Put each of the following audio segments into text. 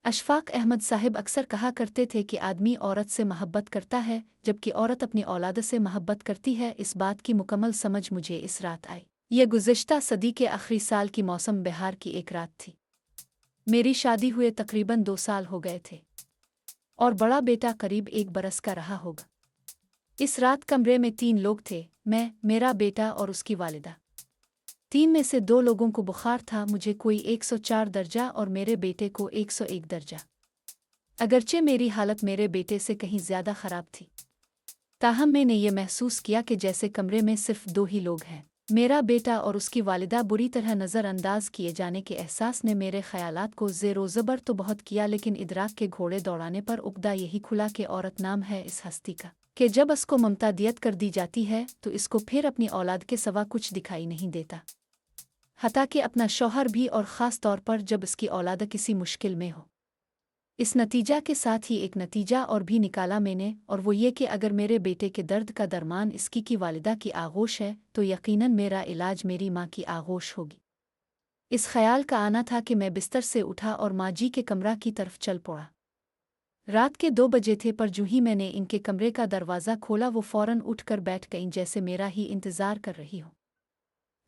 अशफाक अहमद साहब अक्सर कहा करते थे कि आदमी औरत से मोहब्बत करता है जबकि औरत अपनी औलाद से मोहब्बत करती है। इस बात की मुकम्मल समझ मुझे इस रात आई। यह गुज़िश्ता सदी के आखिरी साल की मौसम बहार की एक रात थी। मेरी शादी हुए तकरीबन 2 साल हो गए थे और बड़ा बेटा करीब 1 बरस का रहा होगा। इस रात कमरे में 3 लोग थे, मैं, मेरा बेटा और उसकी वालिदा। 3 में से 2 लोगों को बुखार था, मुझे कोई 104 दर्जा और मेरे बेटे को 101 दर्जा। अगरचे मेरी हालत मेरे बेटे से कहीं ज़्यादा ख़राब थी, ताहम मैंने ये महसूस किया कि जैसे कमरे में सिर्फ 2 ही लोग हैं। मेरा बेटा और उसकी वालिदा बुरी तरह नज़रअंदाज किए जाने के एहसास ने मेरे ख़यालात को ज़ेर-ओ-ज़बर तो बहुत किया, लेकिन इदराक के घोड़े दौड़ाने पर उब्दा यही खुला कि औरत नाम है इस हस्ती का कि जब उसको ममता दियत कर दी जाती है तो इसको फिर अपनी औलाद के सिवा कुछ दिखाई नहीं देता, हत्ता कि अपना शौहर भी, और ख़ास तौर पर जब इसकी औलाद किसी मुश्किल में हो। इस नतीजा के साथ ही एक नतीजा और भी निकाला मैंने, और वो ये कि अगर मेरे बेटे के दर्द का दरमान इसकी की वालिदा की आगोश है तो यकीनन मेरा इलाज मेरी माँ की आगोश होगी। इस ख्याल का आना था कि मैं बिस्तर से उठा और माँ जी के कमरा की तरफ चल पड़ा। रात के 2 बजे थे, पर जूँ ही मैंने इनके कमरे का दरवाज़ा खोला वो फ़ौरन उठकर बैठ गईं जैसे मेरा ही इंतज़ार कर रही हो।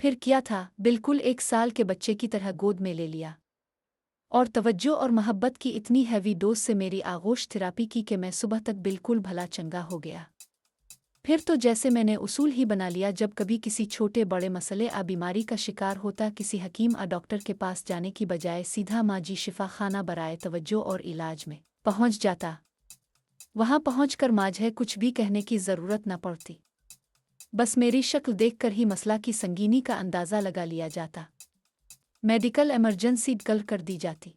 फिर क्या था, बिल्कुल 1 साल के बच्चे की तरह गोद में ले लिया और तवज्जो और मोहब्बत की इतनी हैवी डोज से मेरी आगोश थेरापी की कि मैं सुबह तक बिल्कुल भला चंगा हो गया। फिर तो जैसे मैंने उसूल ही बना लिया, जब कभी किसी छोटे बड़े मसले बीमारी का शिकार होता, किसी हकीम डॉक्टर के पास जाने की बजाय सीधा माँ जी शिफा खाना बराए तवज्जो और इलाज में पहुँच जाता। वहाँ पहुँचकर माझे कुछ भी कहने की ज़रूरत न पड़ती, बस मेरी शक्ल देखकर ही मसला की संगीनी का अंदाज़ा लगा लिया जाता। मेडिकल इमरजेंसी कल कर दी जाती।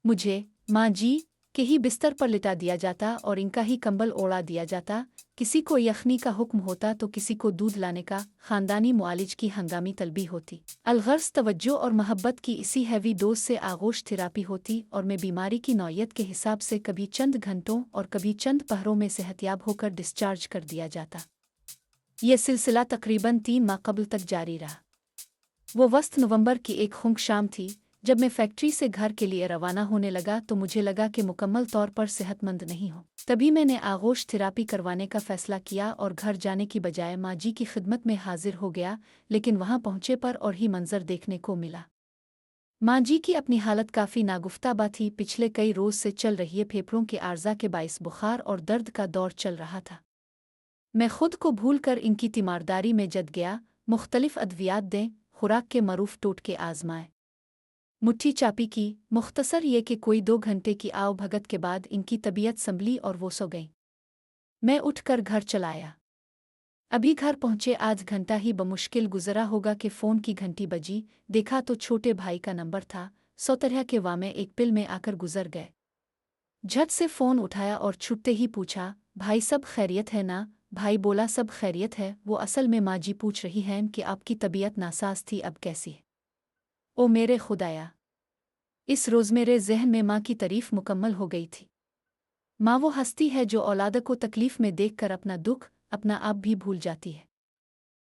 मुझे माँ जी के ही बिस्तर पर लिटा दिया जाता और इनका ही कंबल ओढ़ा दिया जाता। किसी को यखनी का हुक्म होता तो किसी को दूध लाने का। ख़ानदानी मुआलिज की हंगामी तलबी होती। अलगर्ज तवज्जो और मोहब्बत की इसी हैवी डोज से आगोश थेरापी होती और मैं बीमारी की नौयत के हिसाब से कभी चंद घंटों और कभी चंद पहरों में सेहतियाब होकर डिस्चार्ज कर दिया जाता। यह सिलसिला तकरीबन 3 माह कबल तक जारी रहा। वो वस्त नवंबर की एक खुंक शाम थी जब मैं फैक्ट्री से घर के लिए रवाना होने लगा तो मुझे लगा कि मुकम्मल तौर पर सेहतमंद नहीं हो। तभी मैंने आगोश थेरापी करवाने का फैसला किया और घर जाने की बजाय माँ जी की खिदमत में हाजिर हो गया। लेकिन वहाँ पहुँचे पर और ही मंजर देखने को मिला। माँ जी की अपनी हालत काफ़ी नागुफ्ताबा थी। पिछले कई रोज़ से चल रही फेफड़ों के आर्जा के बाइस बुखार और दर्द का दौर चल रहा था। मैं खुद को भूलकर इनकी तीमारदारी में जद गया। मुख्तलिफ अद्वियात दें, खुराक के मरूफ टोटके आजमाए, मुट्ठी चापी की। मुख्तसर ये कि कोई 2 घंटे की आओ भगत के बाद इनकी तबीयत संभली और वो सो गई। मैं उठकर घर चलाया। अभी घर पहुँचे आध घंटा ही बमुश्किल गुजरा होगा कि फ़ोन की घंटी बजी। देखा तो छोटे भाई का नंबर था। सौतरह के वामे एक पिल में आकर गुजर गए। झट से फ़ोन उठाया और छुट्टे ही पूछा, भाई सब खैरियत है ना? भाई बोला सब खैरियत है। वो असल में माँ जी पूछ रही हैं कि आपकी तबीयत नासाज थी, अब कैसी है? ओ मेरे खुदाया! इस रोज़ मेरे ज़हन में माँ की तारीफ़ मुकम्मल हो गई थी। माँ वो हस्ती है जो औलाद को तकलीफ़ में देखकर अपना दुख, अपना आप भी भूल जाती है।